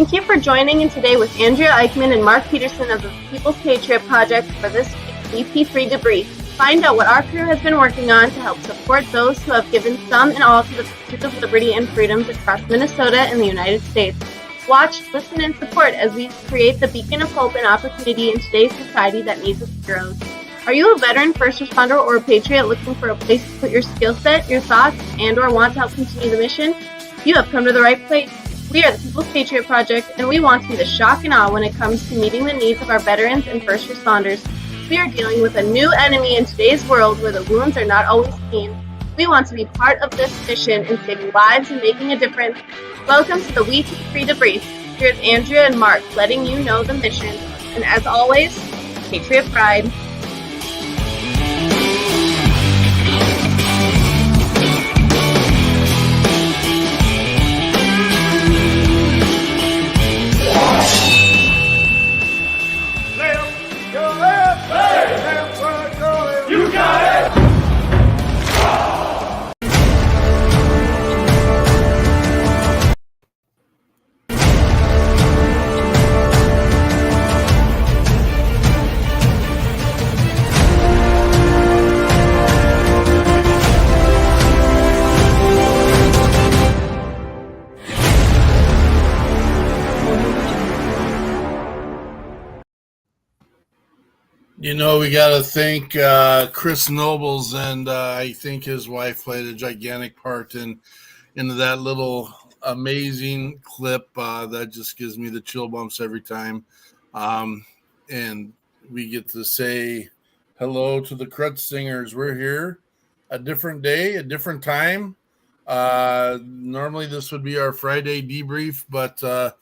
Thank you for joining in today with Andrea Eichmann and Mark Peterson of the People's Patriot Project for this week's WeP3 Debrief. Find out what our crew has been working on to help support those who have given some and all to the pursuit of liberty and freedoms across Minnesota and the United States. Watch, listen, and support as we create the beacon of hope and opportunity in today's society that needs its heroes. Are you a veteran, first responder, or a patriot looking for a place to put your skill set, your thoughts, and or want to help continue the mission? You have come to the right place. We are the People's Patriot Project, and we want to be the shock and awe when it comes to meeting the needs of our veterans and first responders. We are dealing with a new enemy in today's world where the wounds are not always clean. We want to be part of this mission in saving lives and making a difference. Welcome to the WeP3 Debrief. Here's Andrea and Mark letting you know the mission. And as always, Patriot Pride. You know, we got to thank Chris Nobles, and I think his wife played a gigantic part into that little amazing clip that just gives me the chill bumps every time. And we get to say hello to the Crutch Singers. We're here a different day, a different time. Normally this would be our Friday debrief, but I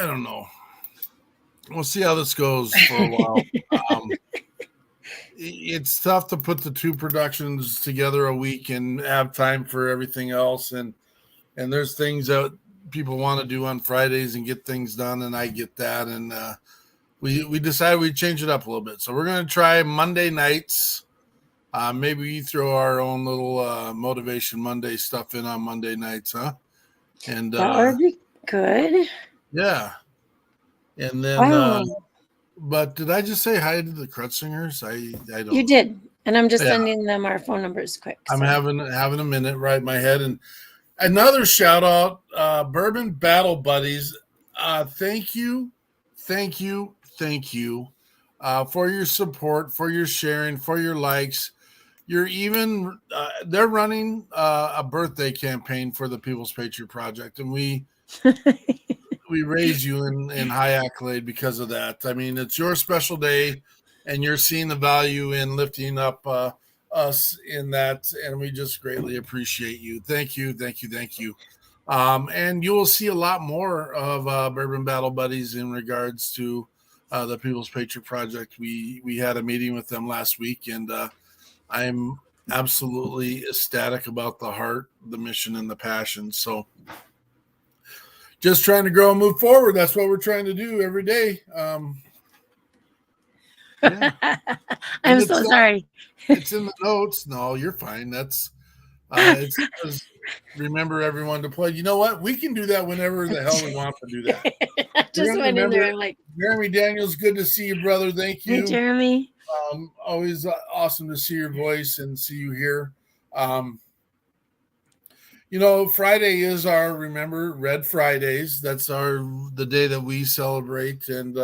don't know. We'll see how this goes for a while. It's tough to put the two productions together a week and have time for everything else. And there's things that people want to do on Fridays and get things done, and I get that. And we decided we'd change it up a little bit. So we're going to try Monday nights. Maybe we throw our own little Motivation Monday stuff in on Monday nights, huh? And that would be good. Yeah. And then, wow. But did I just say hi to the Crutch Singers? I don't. You did, and I'm just sending them our phone numbers quick. So. I'm having a minute right in my head, and another shout out, Bourbon Battle Buddies. Thank you for your support, for your sharing, for your likes. You're even they're running a birthday campaign for the People's Patriot Project, and we raise you in high accolade because of that. I mean, it's your special day, and you're seeing the value in lifting up us in that, and we just greatly appreciate you. Thank you. And you will see a lot more of Bourbon Battle Buddies in regards to the People's Patriot Project. We had a meeting with them last week, and I'm absolutely ecstatic about the heart, the mission, and the passion. So just trying to grow and move forward. That's what we're trying to do every day. Yeah. I'm so sorry. It's in the notes. No, you're fine. That's it's because remember everyone to play. You know what? We can do that whenever the hell we want to do that. Just went in there like Jeremy Daniels. Good to see you, brother. Thank you, hey, Jeremy. Always awesome to see your voice and see you here. You know, Friday is our, remember, Red Fridays. That's the day that we celebrate, and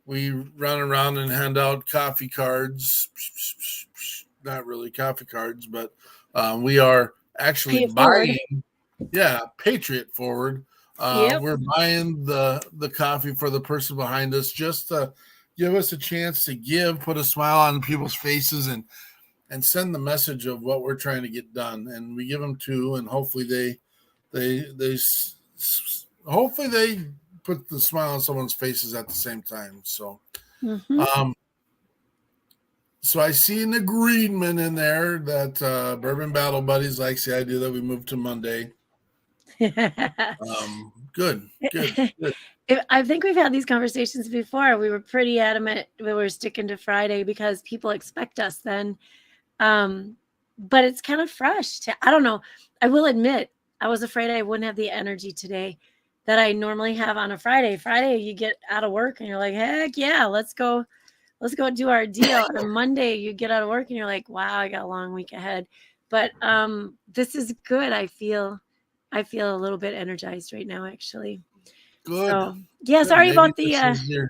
we run around and hand out coffee cards. Not really coffee cards, but we are actually buying, Patriot Forward. We're buying the coffee for the person behind us just to give us a chance to put a smile on people's faces and send the message of what we're trying to get done. And we give them two, and hopefully they put the smile on someone's faces at the same time. So, so I see an agreement in there that Bourbon Battle Buddies likes the idea that we move to Monday. Good. I think we've had these conversations before. We were pretty adamant we were sticking to Friday because people expect us then. But it's kind of fresh. I don't know. I will admit, I was afraid I wouldn't have the energy today. that I normally have on a Friday. Friday, you get out of work and you're like, heck yeah, let's go do our deal. And Monday, you get out of work and you're like, wow, I got a long week ahead. But this is good. I feel a little bit energized right now, actually. Good. So, yeah, sorry Maybe about the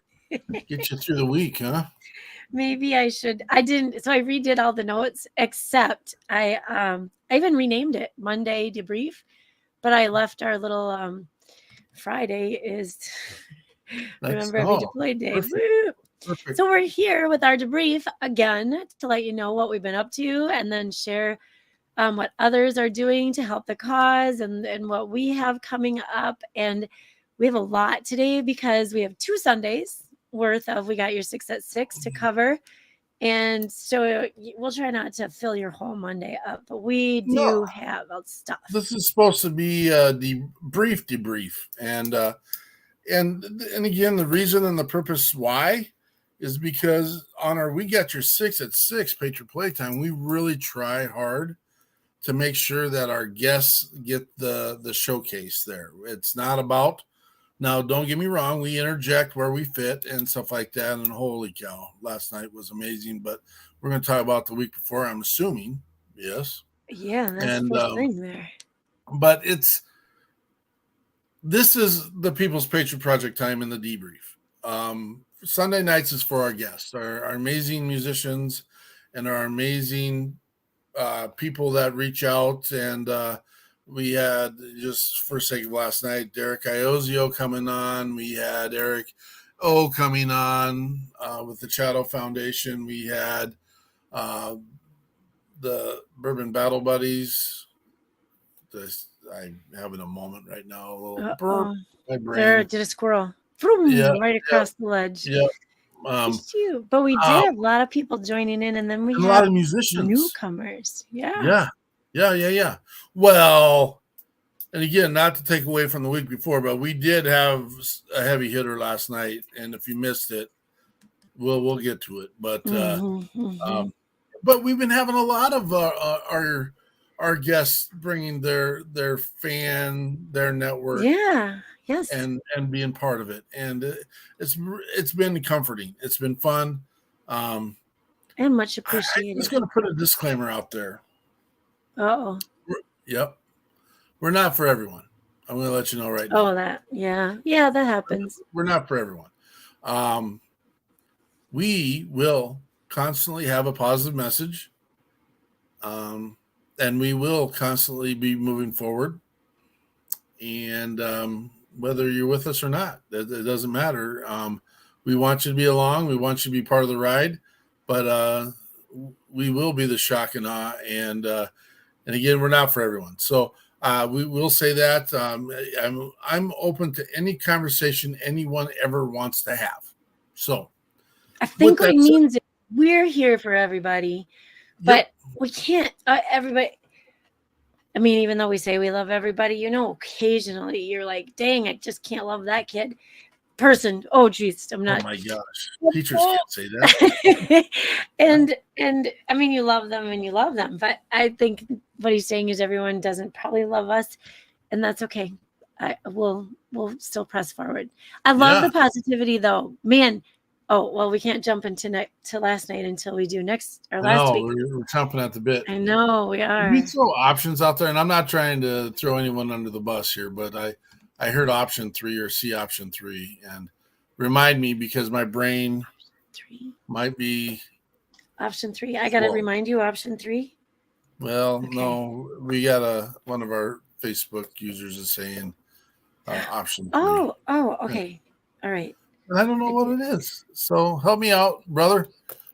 get you through the week, huh? maybe I should. I didn't. So I redid all the notes, except I even renamed it Monday Debrief, but I left our little Friday is remember every deployed day. Perfect. So we're here with our debrief again to let you know what we've been up to, and then share what others are doing to help the cause, and what we have coming up. And we have a lot today because we have 2 Sundays worth of We Got Your 6 at 6 to cover. And so we'll try not to fill your whole Monday up, but we do have stuff. This is supposed to be the debrief. And again, the reason and the purpose why is because on our We Got Your 6 at 6 Patriot Playtime, we really try hard to make sure that our guests get the showcase there. It's not about, now don't get me wrong, we interject where we fit and stuff like that, and holy cow, last night was amazing, but we're going to talk about the week before, I'm assuming. Yes. Yeah, that's the first thing there. But this is the People's Patriot Project time in the debrief. Sunday nights is for our guests, our amazing musicians and our amazing people that reach out. And we had, just for sake of last night, Derek Iozio coming on. We had Eric O coming on with the Chatto Foundation. We had the Bourbon Battle Buddies. I'm having a moment right now. A little burp. My brain. There did a squirrel. Right across the ledge. Yeah. But we did have a lot of people joining in, and then we had a lot of musicians, newcomers. Yeah. Well, and again, not to take away from the week before, but we did have a heavy hitter last night, and if you missed it, we'll get to it. But but we've been having a lot of our guests bringing their network. Yeah. Yes. And being part of it. And it's been comforting. It's been fun. And much appreciated. I'm just going to put a disclaimer out there. Uh-oh. Yep. We're not for everyone. I'm going to let you know right now. Oh, yeah, that happens. We're not for everyone. We will constantly have a positive message. And we will constantly be moving forward. And whether you're with us or not, it doesn't matter. We want you to be along. We want you to be part of the ride, but we will be the shock and awe. And again, we're not for everyone. So we will say that I'm open to any conversation anyone ever wants to have. So I think what it means is we're here for everybody, but we can't, everybody. I mean, even though we say we love everybody, occasionally you're like, dang, I just can't love that person. Oh, geez, I'm not. Oh my gosh, teachers can't say that. and I mean, you love them, but I think what he's saying is everyone doesn't probably love us, and that's okay. We'll still press forward. I love the positivity, though, man. Oh, well, we can't jump into last night until we do last week. We're chomping at the bit. I know we are. We throw options out there, and I'm not trying to throw anyone under the bus here, but I heard option 3 or C option 3, and remind me because my brain might be option 3. I got to remind you option 3. Well, okay. No, we got one of our Facebook users is saying option 3. Oh, okay. Yeah. All right. I don't know what it is. So help me out, brother.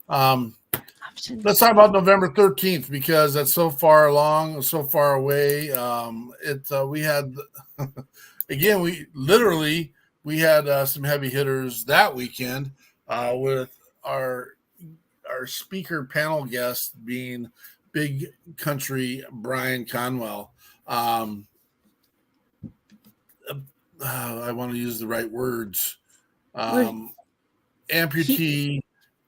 Let's talk about November 13th because that's so far along, so far away. We had, again, we had some heavy hitters that weekend with our speaker panel guest being Big Country Brian Conwell. I want to use the right words. Amputee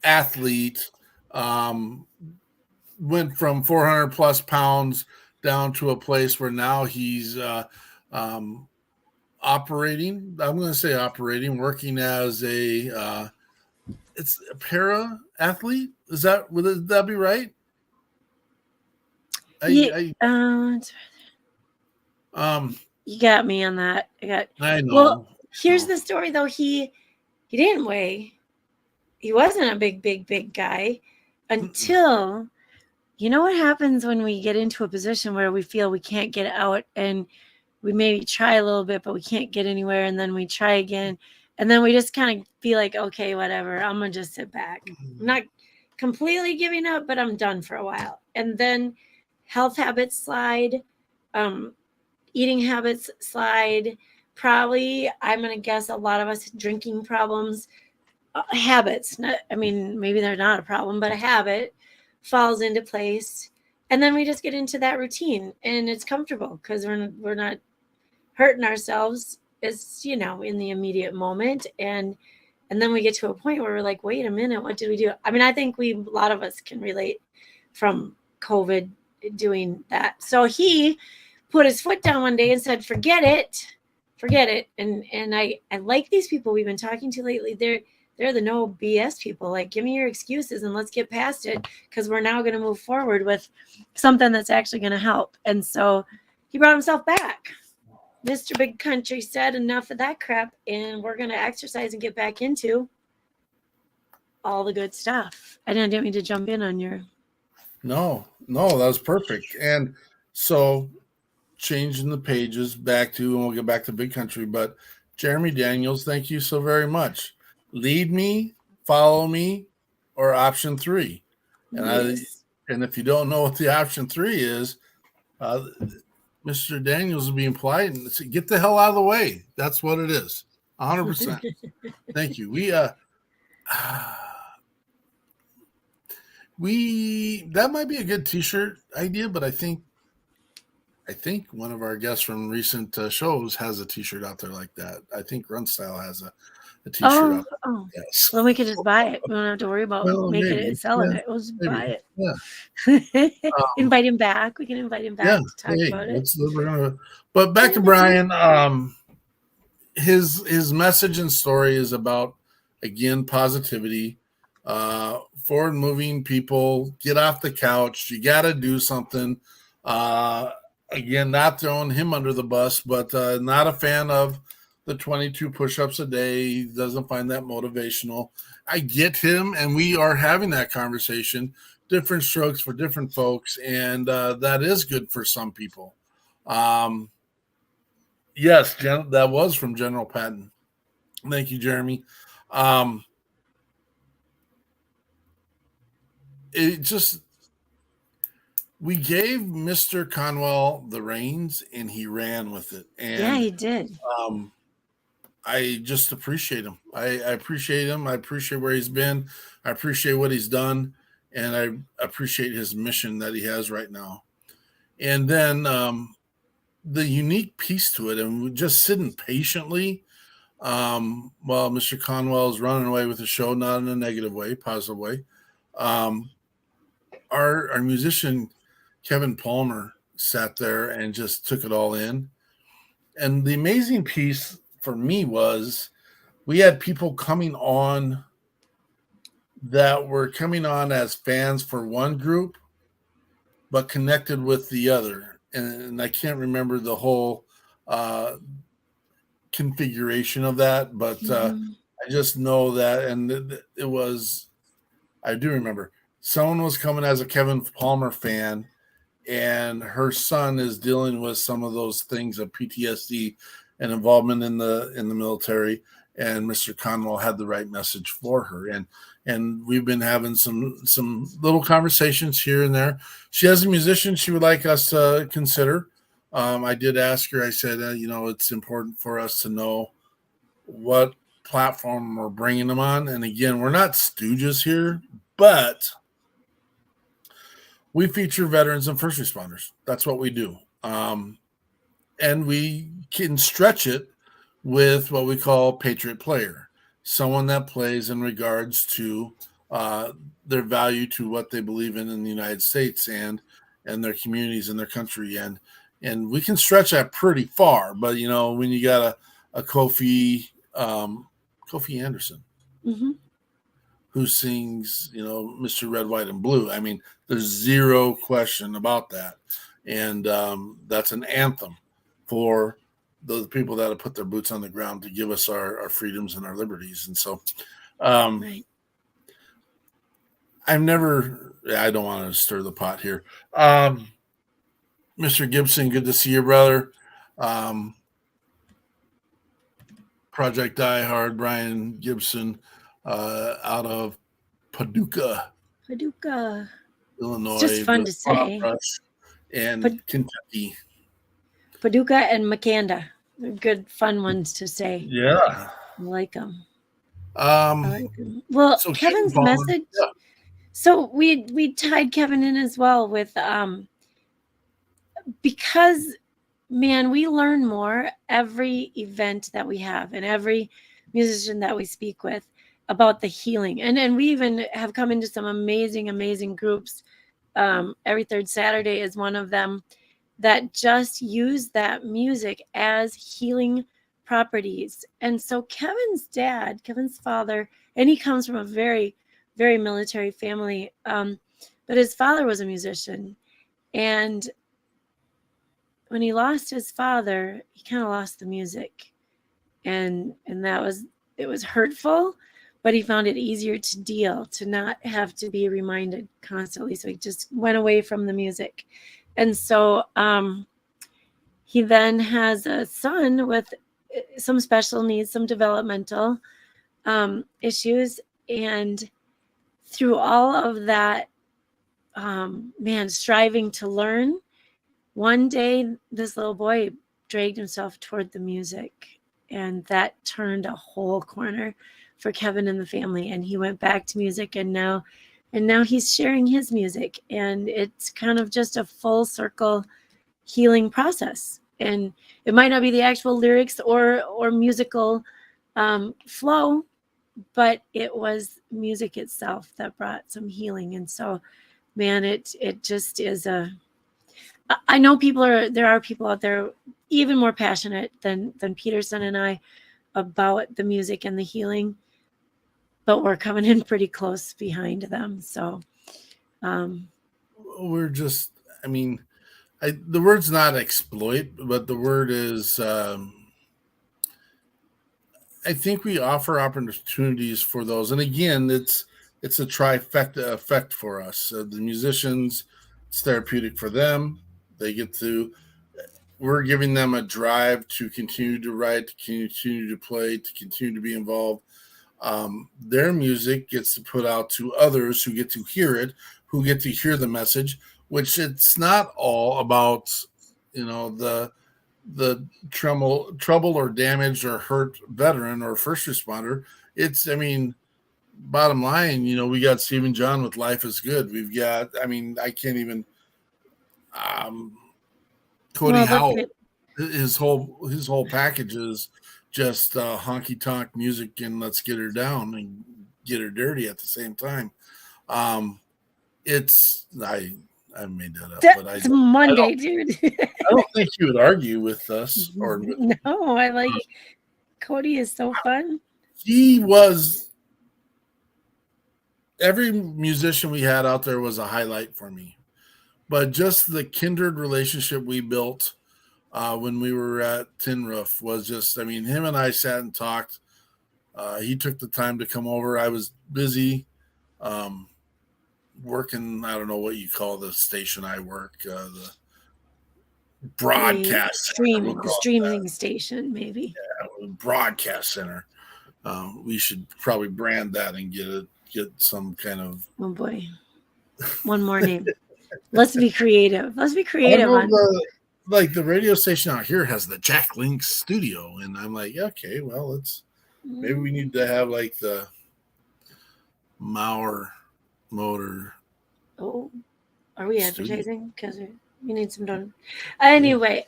athlete, went from 400 plus pounds down to a place where now he's operating. I'm going to say operating, working as it's a para athlete. Would that be right? Yeah, Um, you got me on that. I know. Well, here's the story though. He didn't weigh. He wasn't a big guy until, you know what happens when we get into a position where we feel we can't get out, and we maybe try a little bit, but we can't get anywhere. And then we try again. And then we just kind of feel like, okay, whatever, I'm going to just sit back. I'm not completely giving up, but I'm done for a while. And then health habits slide, eating habits slide. Probably, I'm going to guess a lot of us drinking problems, habits. Maybe they're not a problem, but a habit falls into place. And then we just get into that routine, and it's comfortable because we're not hurting ourselves as, in the immediate moment. And then we get to a point where we're like, wait a minute, what did we do? I think a lot of us can relate from COVID doing that. So he put his foot down one day and said, forget it. And I like these people we've been talking to lately. They're the no BS people. Like, give me your excuses and let's get past it, because we're now going to move forward with something that's actually going to help. And so he brought himself back. Mr. Big Country said, enough of that crap, and we're going to exercise and get back into all the good stuff. I didn't mean to jump in on your... No, that was perfect. And so changing the pages back to, and we'll get back to Big Country, but Jeremy Daniels, thank you so very much. Lead me, follow me, or option 3. And Yes. And if you don't know what the option 3 is, Mr. Daniels is being polite and say, get the hell out of the way. That's what it is. 100%. Thank you. That might be a good t-shirt idea, but I think one of our guests from recent shows has a t-shirt out there like that. I think Run Style has a t-shirt out there. Oh. Yes. Well, we could just buy it. We don't have to worry about making it and selling it. We'll just buy it. Yeah. Invite him back. We can invite him back to talk about it. But back to Brian. His message and story is about, again, positivity. Forward moving people, get off the couch. You got to do something. Again, not throwing him under the bus, but not a fan of the 22 push-ups a day. He doesn't find that motivational. I get him, and we are having that conversation. Different strokes for different folks, and that is good for some people. Yes, that was from General Patton. Thank you, Jeremy. We gave Mr. Conwell the reins, and he ran with it. And yeah, he did. I just appreciate him. I appreciate him. I appreciate where he's been. I appreciate what he's done, and I appreciate his mission that he has right now. And then the unique piece to it, and we're just sitting patiently while Mr. Conwell is running away with the show, not in a negative way, positive way. Our musician Kevin Palmer sat there and just took it all in. And the amazing piece for me was we had people coming on that were coming on as fans for one group, but connected with the other. And I can't remember the whole configuration of that, but I just know that. And it was, I do remember someone was coming as a Kevin Palmer fan, and her son is dealing with some of those things of PTSD and involvement in the military. And Mr. Conwell had the right message for her. And we've been having some little conversations here and there. She has a musician she would like us to consider. I did ask her, I said, it's important for us to know what platform we're bringing them on. And again, we're not stooges here, but we feature veterans and first responders. That's what we do. And we can stretch it with what we call Patriot player, someone that plays in regards to their value to what they believe in the United States and their communities and their country. And And we can stretch that pretty far, but when you got a Kofi Anderson, Mm-hmm. who sings, Mr. Red, White, and Blue. I mean, there's zero question about that. And that's an anthem for the people that have put their boots on the ground to give us our freedoms and our liberties. And so Right. I don't want to stir the pot here. Mr. Gibson, good to see you, brother. Project Die Hard, Brian Gibson, out of Paducah, Illinois. It's just fun to say. And Kentucky. Paducah and Makanda. They're good, fun ones to say. Yeah. I like them. Well, so Kevin's message. Yeah. So we tied Kevin in as well with because, man, we learn more every event that we have and every musician that we speak with about the healing. And we even have come into some amazing groups. Every third Saturday is one of them that just use that music as healing properties. And so Kevin's father, and he comes from a very, very military family, but his father was a musician. And when he lost his father, he kind of lost the music. And it was hurtful, but he found it easier to deal, to not have to be reminded constantly. So he just went away from the music. And so he then has a son with some special needs, some developmental issues. And through all of that, striving to learn, one day this little boy dragged himself toward the music. And that turned a whole corner for Kevin and the family. And he went back to music, and now he's sharing his music, and it's kind of just a full circle healing process. And it might not be the actual lyrics or musical flow, but it was music itself that brought some healing. And so, man, it just is I know there are people out there even more passionate than Peterson and I about the music and the healing, but we're coming in pretty close behind them. So we're just, the word's not exploit, but the word is, I think we offer opportunities for those. And again, it's a trifecta effect for us. The musicians, it's therapeutic for them. We're giving them a drive to continue to write, to continue to play, to continue to be involved. Their music gets to put out to others who get to hear it, who get to hear the message, which it's not all about, the trouble or damaged or hurt veteran or first responder. It's, bottom line, we got Stephen John with Life is Good. We've got, I can't even, Cody Howell, his whole package is just honky tonk music and let's get her down and get her dirty at the same time. I made that up. It's Monday, dude. I don't think you would argue with us. No, I like Cody is so fun. He was, every musician we had out there was a highlight for me. But just the kindred relationship we built when we were at Tin Roof was just, him and I sat and talked. He took the time to come over. I was busy working, I don't know what you call the station I work, the broadcast streaming station, maybe. Yeah, broadcast center. We should probably brand that and get some kind of. Oh boy, one more name. Let's be creative. The radio station out here has the Jack Link studio, and I'm like, okay, well, maybe we need to have like the Mauer Motor. Oh, are we advertising? Because we need some donuts. Anyway,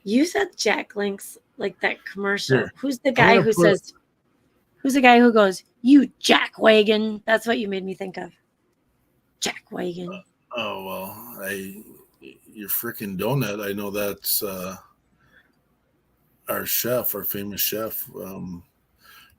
you said Jack Link's, like that commercial. Sure. Who's the guy who goes, "You jack wagon"? That's what you made me think of. Jack wagon. Oh well, your freaking donut. I know that's our chef, our famous chef.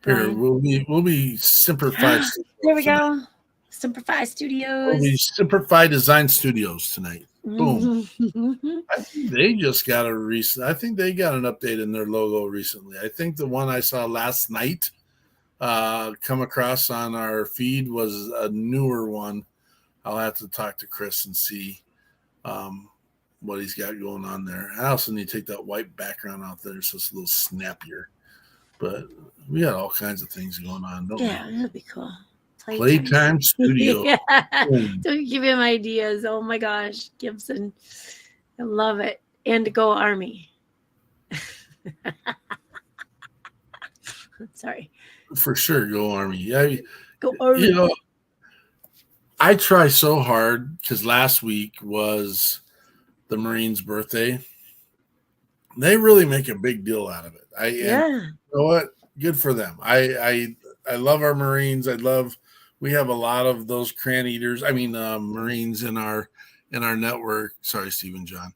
Here we'll be Simplified There we tonight. go. Simplify We'll be Studios. Simplify Design Studios tonight. Boom. Mhm. I think they just got I think they got an update in their logo recently. I think the one I saw last night come across on our feed was a newer one. I'll have to talk to Chris and see what he's got going on there. I also need to take that white background out there so it's a little snappier. But we got all kinds of things going on, don't Yeah, we? that'd be cool. Playtime Studio. Yeah. Don't give him ideas. Oh my gosh, Gibson. I love it. And go Army. Sorry. For sure, go Army. Yeah, Go Army. you know, I try so hard because last week was the Marines' birthday. They really make a big deal out of it. Yeah. You know what? Good for them. I love our Marines. We have a lot of those cran eaters. I mean, Marines in our network. Sorry, Stephen John.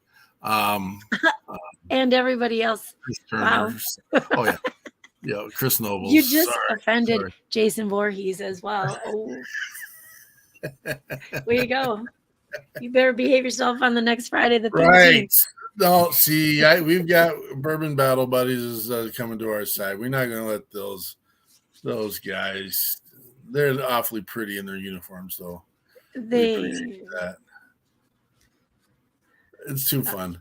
And everybody else. Chris Wow. Turner. Oh yeah. Yeah, Chris Nobles. You just offended Jason Voorhees as well. Oh. Where you go? You better behave yourself on the next Friday the 13th. Right. No, see, we've got Bourbon Battle Buddies coming to our side. We're not going to let those guys. They're awfully pretty in their uniforms, though. We appreciate that. It's too fun.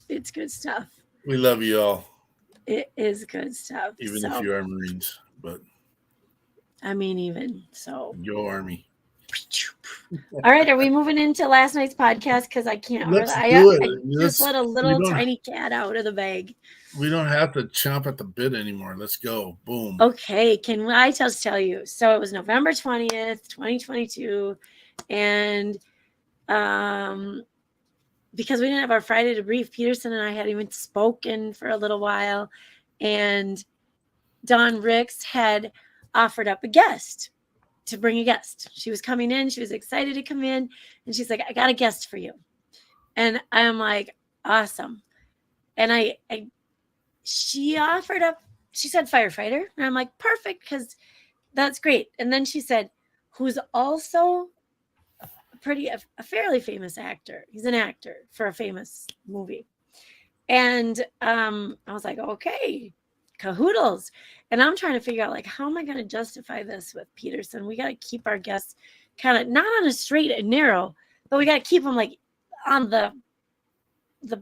It's good stuff. We love you all. It is good stuff. Even if you are Marines, but I mean, even so. Go Army. All right, are we moving into last night's podcast? Because I can't. I just let a little tiny cat out of the bag. We don't have to chomp at the bit anymore. Let's go. Boom. Okay, can I just tell you? So it was November 20th, 2022, and because we didn't have our Friday debrief, Peterson and I hadn't even spoken for a little while, and Dawn Ricks had offered up a guest. To bring a guest. She was coming in. She was excited to come in. And she's like, I got a guest for you. And I'm like, awesome. And she offered up, she said firefighter. And I'm like, perfect, because that's great. And then she said, who's also a fairly famous actor. He's an actor for a famous movie. And I was like, okay, cahoodles. And I'm trying to figure out, like, how am I going to justify this with Peterson? We got to keep our guests kind of not on a straight and narrow, but we got to keep them like on the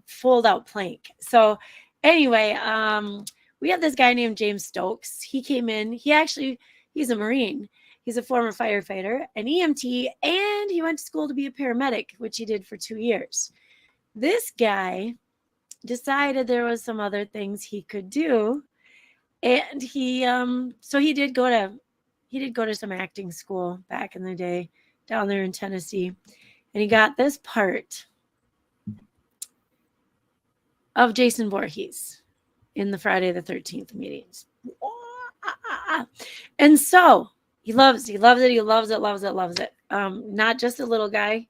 fold out plank. So anyway, we have this guy named James Stokes. He came in. He's a Marine. He's a former firefighter, an EMT, and he went to school to be a paramedic, which he did for 2 years. This guy decided there was some other things he could do. And he did go to some acting school back in the day down there in Tennessee. And he got this part of Jason Voorhees in the Friday the 13th meetings. And so he loves it. Not just a little guy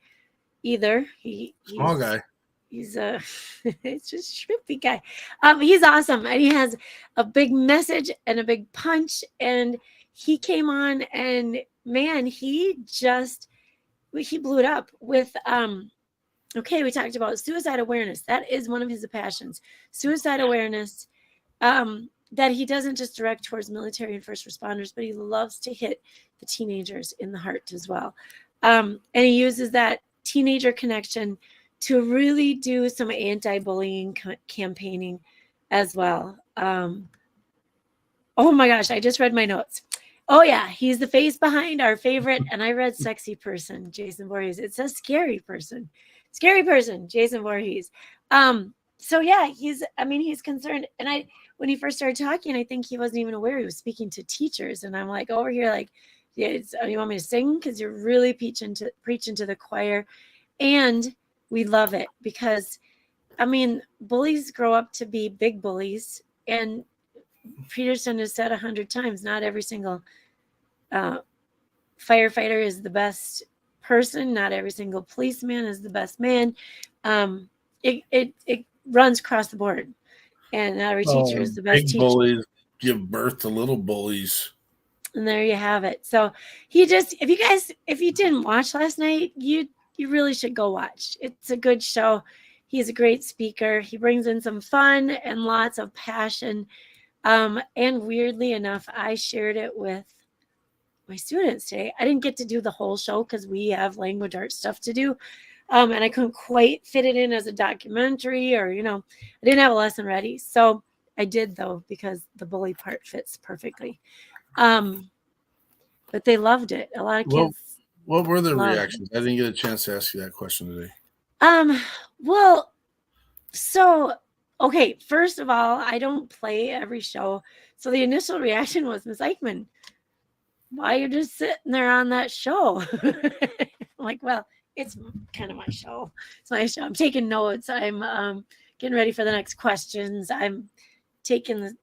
either. He's small guy. He's it's just shrimpy guy. He's awesome. And he has a big message and a big punch. And he came on and man, he blew it up with, okay, we talked about suicide awareness. That is one of his passions. Suicide awareness, that he doesn't just direct towards military and first responders, but he loves to hit the teenagers in the heart as well. And he uses that teenager connection to really do some anti-bullying campaigning as well. Oh my gosh, I just read my notes. Oh yeah, he's the face behind our favorite, and I read sexy person, Jason Voorhees. It says scary person, Jason Voorhees. So yeah, he's concerned. And when he first started talking, I think he wasn't even aware he was speaking to teachers. And I'm like over here, like, yeah, you want me to sing? Because you're really preaching to the choir. And we love it because, bullies grow up to be big bullies. And Peterson has said 100 times, not every single firefighter is the best person. Not every single policeman is the best man. It runs across the board, and not every teacher is the best Big teacher. bullies give birth to little bullies. And there you have it. So if you didn't watch last night, you really should go watch. It's a good show. He's a great speaker. He brings in some fun and lots of passion. And weirdly enough, I shared it with my students today. I didn't get to do the whole show because we have language arts stuff to do. And I couldn't quite fit it in as a documentary, or, I didn't have a lesson ready. So I did, though, because the bully part fits perfectly. But they loved it. A lot of kids. What were the reactions? I didn't get a chance to ask you that question today. Well, so, okay, first of all, I don't play every show. So the initial reaction was, Miss Eichmann, why are you just sitting there on that show? I'm like, well, it's kind of my show. It's my show. I'm taking notes. I'm getting ready for the next questions. I'm taking the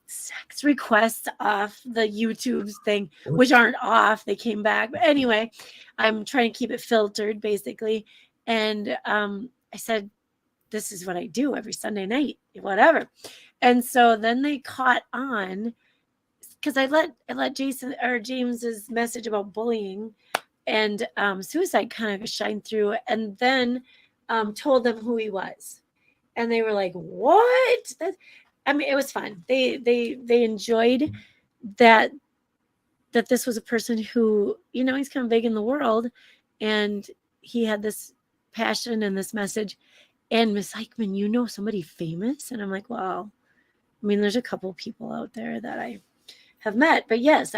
sex requests off the YouTube thing, which aren't off. They came back. But anyway, I'm trying to keep it filtered, basically. And I said, this is what I do every Sunday night, whatever. And so then they caught on, because I let James's message about bullying and suicide kind of shine through, and then told them who he was. And they were like, what? It was fun. They enjoyed that this was a person who, he's kind of big in the world, and he had this passion and this message. And Miss Eichmann, somebody famous? And I'm like, well, there's a couple people out there that I have met, but yes,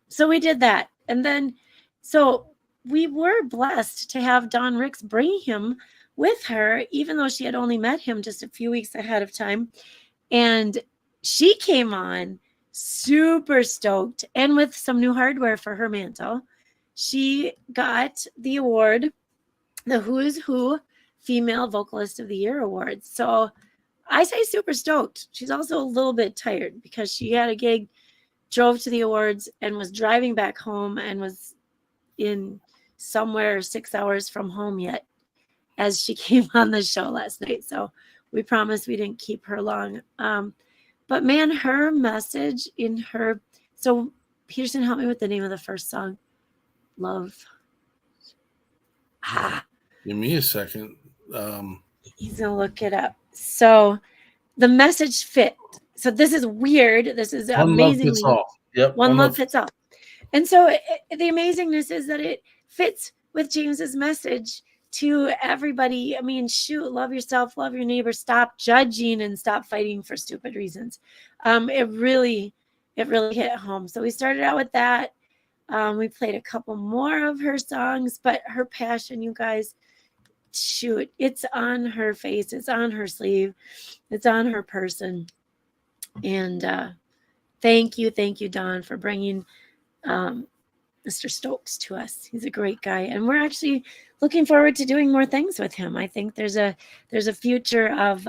so we did that. And then, so we were blessed to have Dawn Ricks bring him with her, even though she had only met him just a few weeks ahead of time. And she came on super stoked, and with some new hardware for her mantle. She got the award, the Who's Who Female Vocalist of the Year award. So I say super stoked. She's also a little bit tired because she had a gig, drove to the awards, and was driving back home, and was in somewhere 6 hours from home yet as she came on the show last night. So we promised we didn't keep her long. But man, her message in her, so Peterson, help me with the name of the first song. Love. Give me a second. He's gonna look it up. So the message fit. So this is weird. This is amazing. One love fits all. Yep. One love fits all. And so the amazingness is that it fits with James's message to everybody. Love yourself, love your neighbor, stop judging, and stop fighting for stupid reasons. It really hit home. So we started out with that. We played a couple more of her songs, but her passion, you guys, shoot, it's on her face, it's on her sleeve, it's on her person. And thank you, Don, for bringing Mr. Stokes to us. He's a great guy, and we're actually looking forward to doing more things with him. I think there's a future of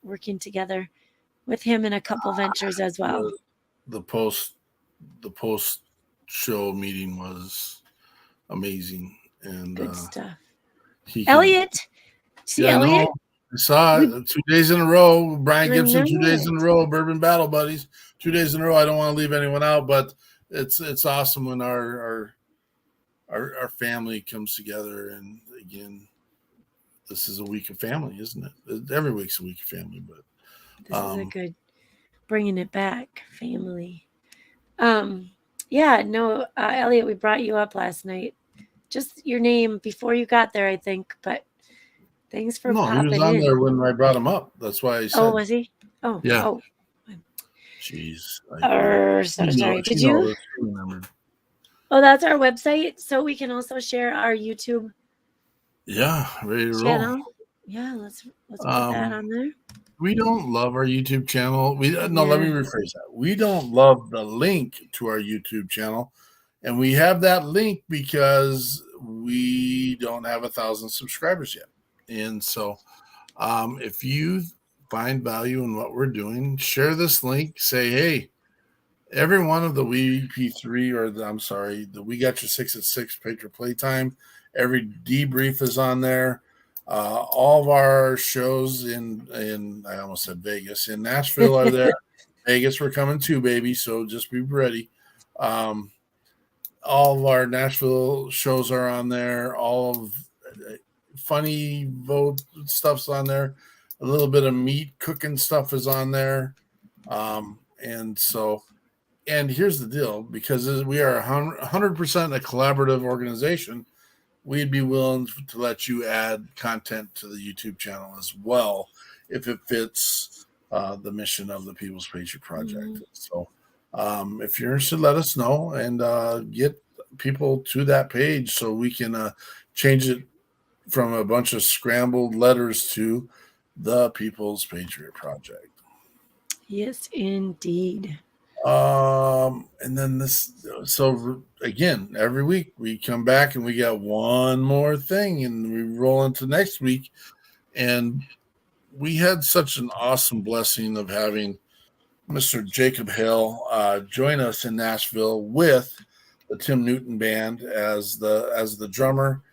working together with him in a couple ventures as well. The post show meeting was amazing, and good stuff. Elliot, Elliot? I saw it 2 days in a row. Brian Gibson, 2 days in a row. Bourbon Battle Buddies, 2 days in a row. I don't want to leave anyone out, but it's awesome when our family comes together. And again, this is a week of family, isn't it? Every week's a week of family, but this is a good bringing it back, family. Elliot, we brought you up last night. Just your name before you got there, I think, but thanks for popping in. No, he was on there when I brought him up. That's why I said. Oh, was he? Oh, yeah. Oh. Jeez. So sorry. Did you? Oh, that's our website, so we can also share our YouTube. Yeah, ready to channel. roll. Yeah, let's put that on there. We don't love our YouTube channel. Let me rephrase that. We don't love the link to our YouTube channel, and we have that link because we don't have 1,000 subscribers yet. And so, if you find value in what we're doing, share this link. Say, hey, every one of the WeP3 the We Got Your 6 at 6 Patriot Playtime, every debrief is on there. All of our shows in I almost said Vegas, in Nashville are there. Vegas, we're coming too, baby. So just be ready. All of our Nashville shows are on there. All of funny vote stuff's on there. A little bit of meat cooking stuff is on there. And here's the deal, because we are 100% a collaborative organization, we'd be willing to let you add content to the YouTube channel as well if it fits the mission of the People's Patriot Project. Mm-hmm. So if you're interested, let us know and get people to that page so we can change it from a bunch of scrambled letters to the People's Patriot Project. Yes, indeed. And then so again, every week we come back and we got one more thing and we roll into next week. And we had such an awesome blessing of having Mr. Jacob Hale join us in Nashville with the Tim Newton Band as the drummer.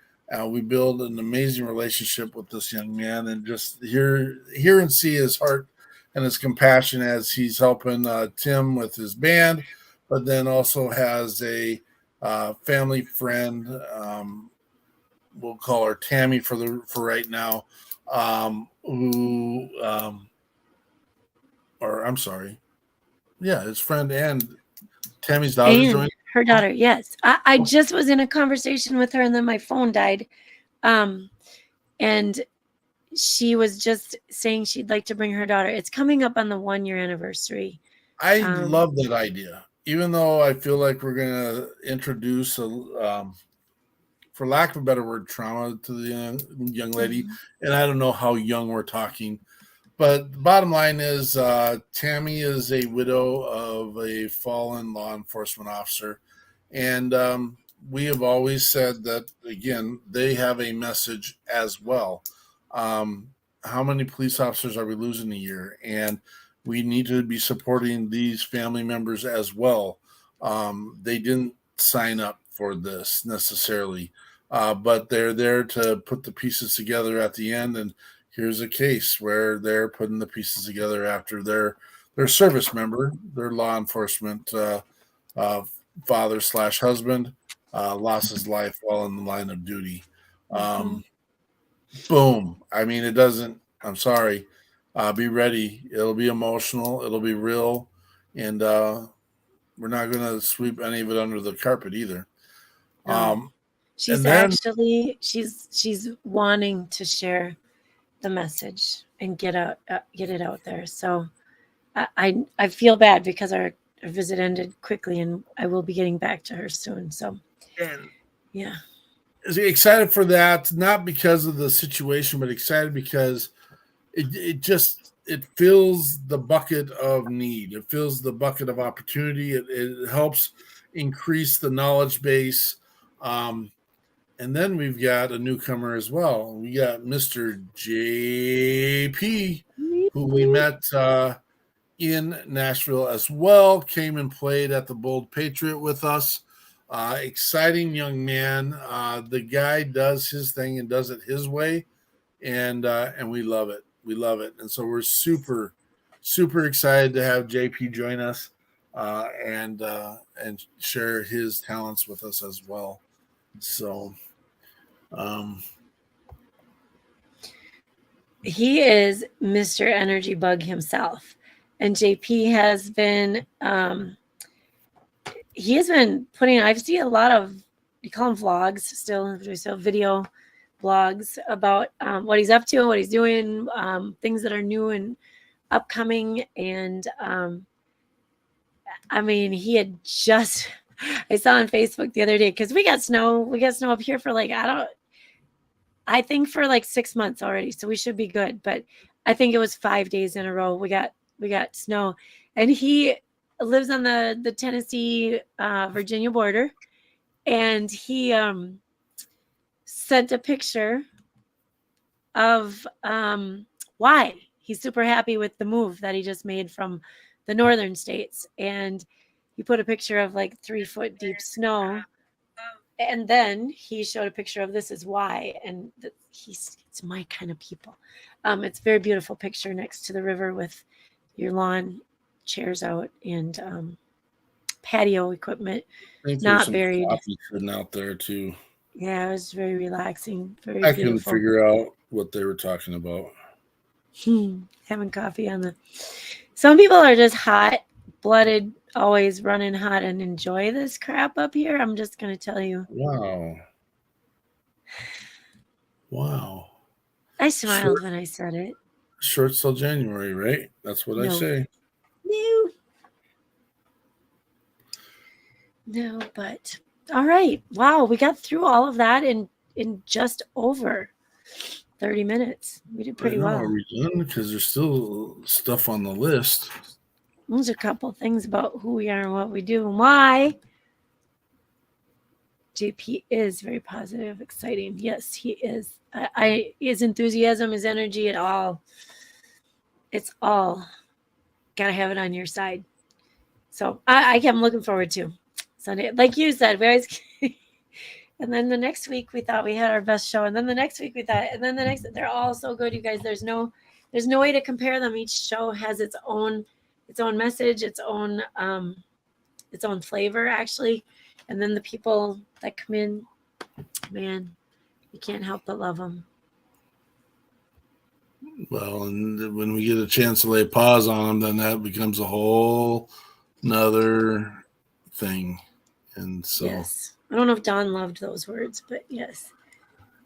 We build an amazing relationship with this young man, and just hear and see his heart and his compassion as he's helping Tim with his band, but then also has a family friend. We'll call her Tammy for right now. His friend and Tammy's daughter joined. Her daughter, yes. I just was in a conversation with her, and then my phone died. And she was just saying she'd like to bring her daughter. It's coming up on the 1-year anniversary. I love that idea, even though I feel like we're going to introduce for lack of a better word, trauma to the young lady. Mm-hmm. And I don't know how young we're talking, but the bottom line is Tammy is a widow of a fallen law enforcement officer. And we have always said that, again, they have a message as well. How many police officers are we losing a year? And we need to be supporting these family members as well. They didn't sign up for this necessarily, but they're there to put the pieces together at the end. And here's a case where they're putting the pieces together after their service member, their law enforcement father/husband lost his life while in the line of duty. Boom. I mean, it doesn't, I'm sorry. Be ready. It'll be emotional. It'll be real. And we're not going to sweep any of it under the carpet either. She's she's wanting to share the message and get it out there. So I feel bad because our visit ended quickly, and I will be getting back to her soon. So, yeah. Excited for that, not because of the situation, but excited because it fills the bucket of need. It fills the bucket of opportunity. It helps increase the knowledge base. And then we've got a newcomer as well. We got Mr. JP, who we met in Nashville as well, came and played at the Bold Patriot with us. Exciting young man. The guy does his thing and does it his way, and we love it. We love it, and so we're super, super excited to have JP join us and share his talents with us as well. So, he is Mr. Energy Bug himself, and JP has been. He has been putting, I've seen a lot of, you call them vlogs still video blogs about what he's up to, what he's doing, things that are new and upcoming. And I mean, he had just, I saw on Facebook the other day, because we got snow up here for I think for 6 months already. So we should be good. But I think it was 5 days in a row. We got snow, and he lives on the Tennessee Virginia border, and he sent a picture of why he's super happy with the move that he just made from the northern states. And he put a picture of like 3-foot deep snow, and then he showed a picture of this is why, and it's my kind of people. It's a very beautiful picture next to the river with your lawn chairs out and patio equipment, I think there's not some buried. coffee sitting out there too. Yeah, it was very relaxing, very I beautiful. couldn't figure out what they were talking about. Having coffee on the. Some people are just hot-blooded, always running hot, and enjoy this crap up here. I'm just gonna tell you. Wow. I smiled when I said it. Shorts till January, right? That's what I say. No, but all right. Wow, we got through all of that in just over 30 minutes. We did pretty well. Are we done? Because there's still stuff on the list. There's a couple things about who we are and what we do and why. JP is very positive, exciting. Yes, he is. His enthusiasm, his energy, it all. It's all. Gotta have it on your side. So I'm looking forward to Sunday. Like you said, we always. And then the next week we thought we had our best show, and then the next week we thought, and then the next. They're all so good, you guys. There's no way to compare them. Each show has its own message, its own flavor, actually. And then the people that come in, man, you can't help but love them. Well, and when we get a chance to lay pause on them, then that becomes a whole nother thing. And so, yes. I don't know if Dawn loved those words, but yes.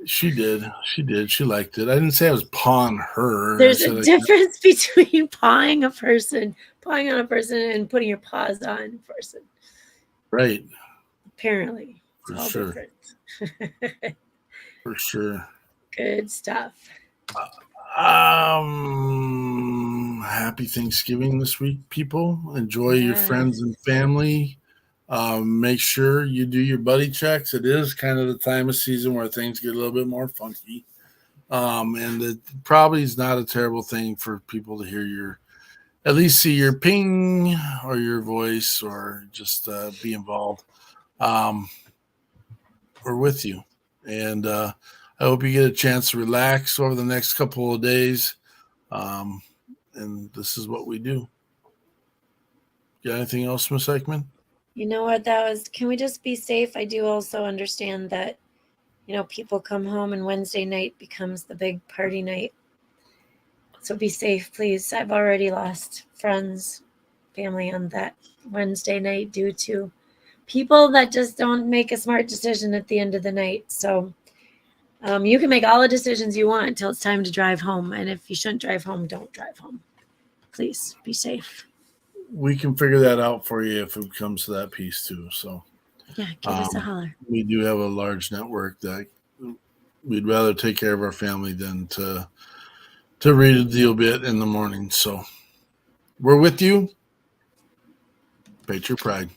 She did. She liked it. I didn't say I was pawing her. There's a difference between pawing on a person, and putting your paws on a person. Right. Apparently. For sure. For sure. Good stuff. Happy Thanksgiving this week, people. Enjoy your friends and family. Make sure you do your buddy checks. It is kind of the time of season where things get a little bit more funky. And it probably is not a terrible thing for people to hear at least see your ping or your voice or just be involved. We're with you. And I hope you get a chance to relax over the next couple of days. And this is what we do. Got anything else, Miss Eichmann? You know what that was? Can we just be safe? I do also understand that, people come home and Wednesday night becomes the big party night. So be safe, please. I've already lost friends, family on that Wednesday night due to people that just don't make a smart decision at the end of the night. So you can make all the decisions you want until it's time to drive home. And if you shouldn't drive home, don't drive home. Please be safe. We can figure that out for you if it comes to that piece too. So yeah, give us a holler. We do have a large network that we'd rather take care of our family than to read a deal bit in the morning. So we're with you. Patriot Pride.